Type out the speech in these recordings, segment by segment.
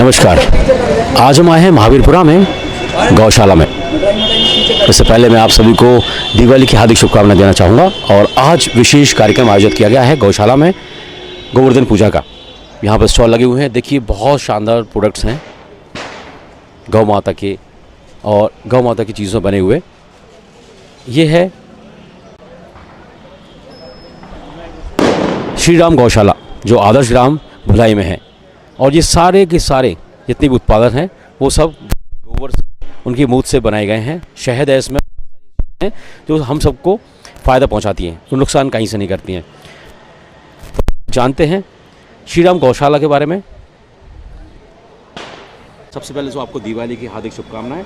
नमस्कार। आज हम आए हैं महावीरपुरा में गौशाला में। इससे पहले मैं आप सभी को दिवाली की हार्दिक शुभकामनाएं देना चाहूँगा। और आज विशेष कार्यक्रम आयोजित किया गया है गौशाला में गोवर्धन पूजा का। यहाँ पर स्टॉल लगे हुए हैं। देखिए बहुत शानदार प्रोडक्ट्स हैं गौ माता के और गौ माता की चीज़ों बने हुए। ये है श्री राम गौशाला जो आदर्श ग्राम भिलाई में है। और ये सारे के सारे जितने भी उत्पादन हैं वो सब गोबर उनकी मूत्र से बनाए गए हैं। शहद है इसमें जो हम सबको फ़ायदा पहुंचाती हैं, तो नुकसान कहीं से नहीं करती हैं। जानते हैं श्री राम गौशाला के बारे में। सबसे पहले तो आपको दिवाली की हार्दिक शुभकामनाएं।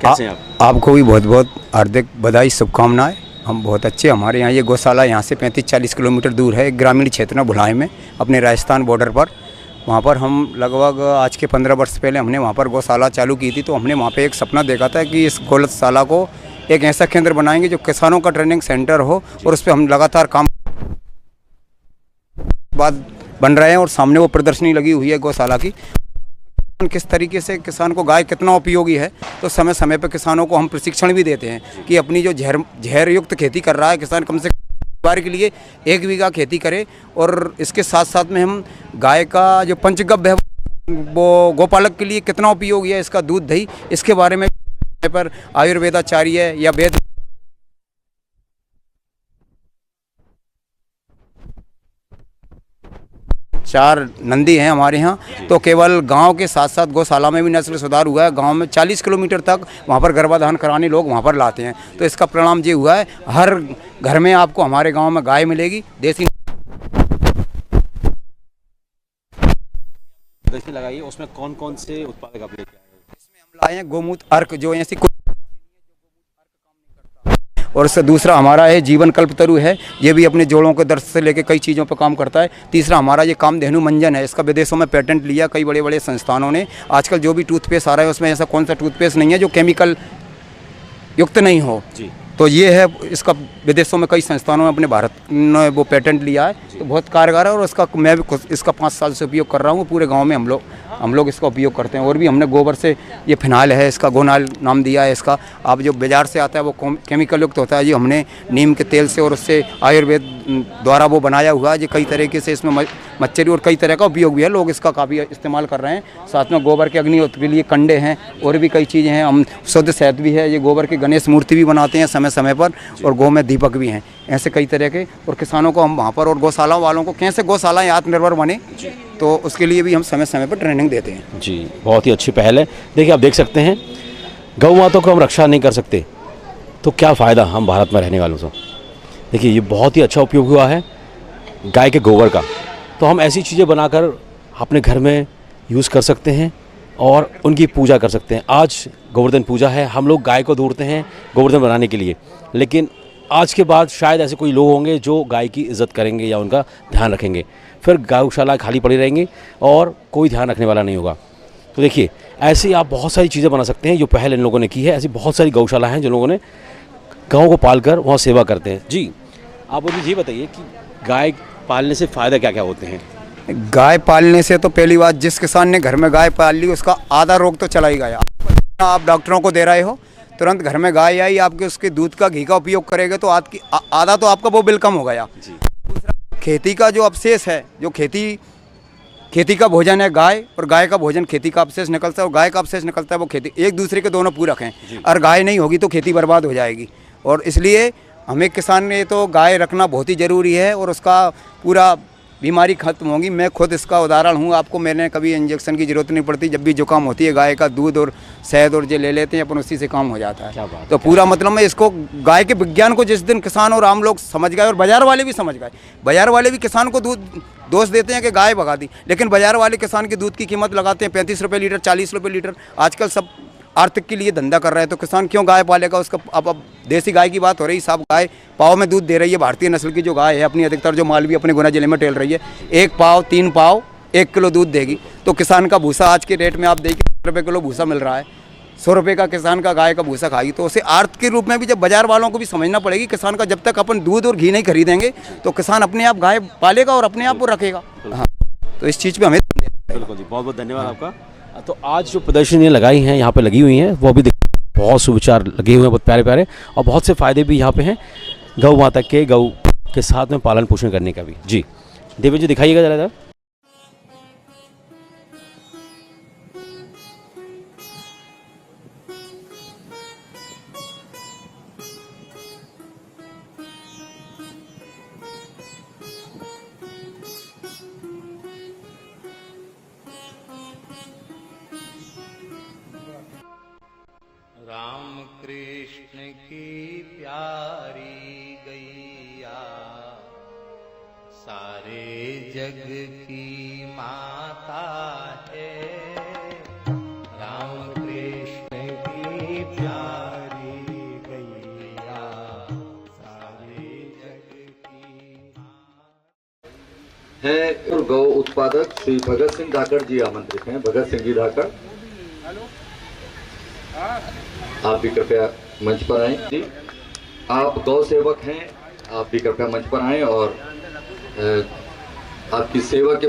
कैसे हैं आप? आपको भी बहुत बहुत हार्दिक बधाई शुभकामनाएं। हम बहुत अच्छे, हमारे यहाँ ये गौशाला यहाँ से 35-40 किलोमीटर दूर है, ग्रामीण क्षेत्र में भिलाई में, अपने राजस्थान बॉर्डर पर। वहाँ पर हम लगभग आज के 15 वर्ष पहले हमने वहाँ पर गौशाला चालू की थी। तो हमने वहाँ पे एक सपना देखा था कि इस गौशाला को एक ऐसा केंद्र बनाएंगे जो किसानों का ट्रेनिंग सेंटर हो, और उस पर हम लगातार काम बाद बन रहे हैं। और सामने वो प्रदर्शनी लगी हुई है गौशाला की, किस तरीके से किसान को गाय कितना उपयोगी है। तो समय समय पर किसानों को हम प्रशिक्षण भी देते हैं कि अपनी जो जहर युक्त खेती कर रहा है किसान, कम से बार के लिए 1 बीघा खेती करे। और इसके साथ साथ में हम गाय का जो पंचगव्य है वो गोपालक के लिए कितना उपयोगी है, इसका दूध दही, इसके बारे में पर आयुर्वेदाचार्य या वेद 4 नंदी हैं हमारे यहाँ। तो केवल गांव के साथ साथ गौशाला में भी नस्ल सुधार हुआ है। गांव में 40 किलोमीटर तक वहाँ पर गर्भाधान कराने लोग वहाँ पर लाते हैं। तो इसका परिणाम ये हुआ है, हर घर में आपको हमारे गांव में गाय मिलेगी। देसी लगाइए, उसमें कौन कौन से उत्पादक आप लेके आए हो? इसमें हम लाए हैं गोमूत्र अर्क, जो ऐसी और इससे दूसरा हमारा है जीवन कल्पतरु है। ये भी अपने जोड़ों के दर्द से लेके कई चीज़ों पर काम करता है। तीसरा हमारा ये कामधेनु मंजन है, इसका विदेशों में पेटेंट लिया कई बड़े बड़े संस्थानों ने। आजकल जो भी टूथपेस्ट आ रहा है उसमें ऐसा कौन सा टूथपेस्ट नहीं है जो केमिकल युक्त नहीं हो जी। तो ये है, इसका विदेशों में कई संस्थानों में अपने भारत ने वो पेटेंट लिया है। तो बहुत कारगर है। और इसका मैं भी इसका 5 साल से उपयोग कर रहा हूँ। पूरे गांव में हम लोग इसका उपयोग करते हैं। और भी हमने गोबर से ये फिनाइल है, इसका गोनाल नाम दिया है इसका। आप जो बाज़ार से आता है वो केमिकल युक्त होता है, ये हमने नीम के तेल से और उससे आयुर्वेद द्वारा वो बनाया हुआ है। ये कई तरीके से इसमें मच्छरी और कई तरह का उपयोग भी है, लोग इसका काफ़ी इस्तेमाल कर रहे हैं। साथ में गोबर के अग्निहोत्र के लिए कंडे हैं और भी कई चीज़ें हैं। हम शुद्ध शहद भी है, ये गोबर की गणेश मूर्ति भी बनाते हैं समय समय पर, और गौ में दीपक भी हैं। ऐसे कई तरह के। और किसानों को हम वहाँ पर और गौशाला वालों को कैसे गौशालाएँ आत्मनिर्भर बने, तो उसके लिए भी हम समय समय पर ट्रेनिंग देते हैं जी। बहुत ही अच्छी पहल है। देखिए आप देख सकते हैं, गौ माता को हम रक्षा नहीं कर सकते तो क्या फ़ायदा हम भारत में रहने वालों से। देखिए ये बहुत ही अच्छा उपयोग हुआ है गाय के गोबर का। तो हम ऐसी चीज़ें बनाकर अपने घर में यूज़ कर सकते हैं और उनकी पूजा कर सकते हैं। आज गोवर्धन पूजा है, हम लोग गाय को ढूंढते हैं गोवर्धन बनाने के लिए, लेकिन आज के बाद शायद ऐसे कोई लोग होंगे जो गाय की इज़्ज़त करेंगे या उनका ध्यान रखेंगे। फिर गौशाला खाली पड़ी रहेंगी और कोई ध्यान रखने वाला नहीं होगा। तो देखिए ऐसे आप बहुत सारी चीज़ें बना सकते हैं जो पहल इन लोगों ने की है। ऐसी बहुत सारी गौशाला हैं जो लोगों ने गाँव को पालकर वहाँ सेवा करते हैं। जी आप मुझे ये बताइए कि गाय पालने से फ़ायदा क्या क्या होते हैं? गाय पालने से तो पहली बात, जिस किसान ने घर में गाय पाल ली उसका आधा रोग तो चला ही गया। आप डॉक्टरों को दे रहे हो, तुरंत घर में गाय आई, आपके उसके दूध का घी का उपयोग करेंगे तो आधा तो आपका वो बिल कम हो गया। दूसरा, खेती का जो अवशेष है, जो खेती का भोजन है गाय, और गाय का भोजन खेती का अवशेष निकलता है, और गाय का अवशेष निकलता है वो खेती, एक दूसरे के दोनों पूरक हैं। और गाय नहीं होगी तो खेती बर्बाद हो जाएगी। और इसलिए हमें किसान ने तो गाय रखना बहुत ही ज़रूरी है, और उसका पूरा बीमारी खत्म होगी। मैं खुद इसका उदाहरण हूँ आपको। मैंने कभी इंजेक्शन की ज़रूरत नहीं पड़ती। जब भी जुकाम होती है गाय का दूध और शहद और जो ले लेते हैं अपन, उसी से काम हो जाता है। तो पूरा मतलब मैं इसको गाय के विज्ञान को जिस दिन किसान और आम लोग समझ गए, और बाज़ार वाले भी समझ गए। बाज़ार वाले भी किसान को दोष देते हैं कि गाय भगा दी, लेकिन बाज़ार वाले किसान के दूध की कीमत लगाते हैं 35 रुपये लीटर, 40 रुपये लीटर। आजकल सब आर्थिक के लिए धंधा कर रहे हैं, तो किसान क्यों गाय पालेगा उसका। अब देसी गाय की बात हो रही, सब गाय पाव में दूध दे रही है। भारतीय नस्ल की जो गाय है अपनी, अधिकतर जो मालवी अपने गुना जिले में टेल रही है, 1 पाव 3 पाव 1 किलो दूध देगी। तो किसान का भूसा आज के रेट में आप देखिए 100 रुपये किलो भूसा मिल रहा है। 100 रुपये का किसान का गाय का भूसा खाएगी, तो उसे आर्थ के रूप में भी जब बाजार वालों को भी समझना पड़ेगी। किसान का जब तक अपन दूध और घी नहीं खरीदेंगे तो किसान अपने आप गाय पालेगा और अपने आप वो रखेगा। हाँ, तो इस चीज़ पे हमें बिल्कुल जी, बहुत बहुत धन्यवाद आपका। तो आज जो प्रदर्शनी लगाई हैं यहाँ पे लगी हुई हैं वो अभी बहुत सुविचार लगे हुए हैं, बहुत प्यारे प्यारे, और बहुत से फ़ायदे भी यहाँ पे हैं गौ माता के, गौ के साथ में पालन पोषण करने का भी। जी देवेंद्र जी दिखाइएगा ज़रा। राम कृष्ण की प्यारी गैया सारे जग की माता है। राम कृष्ण की प्यारी गैया सारे जग की है। और गौ उत्पादक श्री भगत सिंह धाकड़ जी आमंत्रित हैं। भगत सिंह जी धाकड़, आप भी कृपया मंच पर आएं। जी, आप गौ सेवक हैं, आप भी कृपया मंच पर आएं और आपकी सेवा के